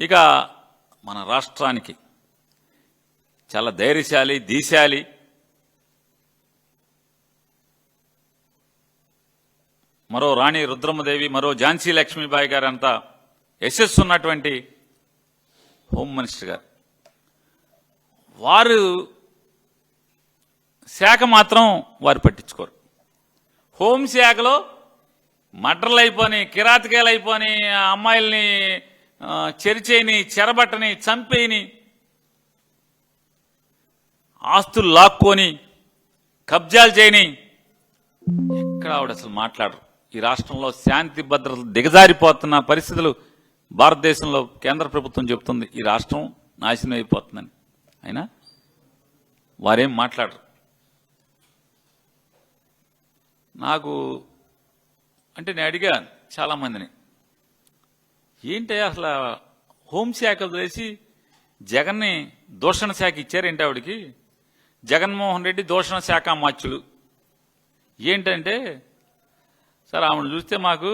ఇక మన రాష్ట్రానికి చాలా ధైర్యశాలి, దీశాలి, మరో రాణి రుద్రమదేవి, మరో ఝాన్సీ లక్ష్మీబాయి గారు అంతా యశస్సు ఉన్నటువంటి హోమ్ మినిస్టర్ గారు. వారు శాఖ మాత్రం వారు పట్టించుకోరు. హోంశాఖలో మర్డర్లు అయిపోయి, కిరాతకాయలు అయిపోయి, అమ్మాయిల్ని చెరిచేయని, చెరబట్టని, చంపేయని, ఆస్తులు లాక్కొని కబ్జాలు చేయని ఎక్కడ ఆవిడ అసలు మాట్లాడరు. ఈ రాష్ట్రంలో శాంతి భద్రతలు దిగజారిపోతున్న పరిస్థితులు భారతదేశంలో కేంద్ర ప్రభుత్వం చెబుతుంది ఈ రాష్ట్రం నాశనం అయిపోతుందని. అయినా వారేం మాట్లాడరు. నాకు అంటే నేను అడిగాను చాలామందిని, ఏంటి అసలు హోంశాఖ వదిలేసి జగన్ని దూషణ శాఖ ఇచ్చారేంటి ఆవిడికి? జగన్మోహన్ రెడ్డి దూషణ శాఖ అమాత్యుడు ఏంటంటే, సార్ ఆవిడ చూస్తే మాకు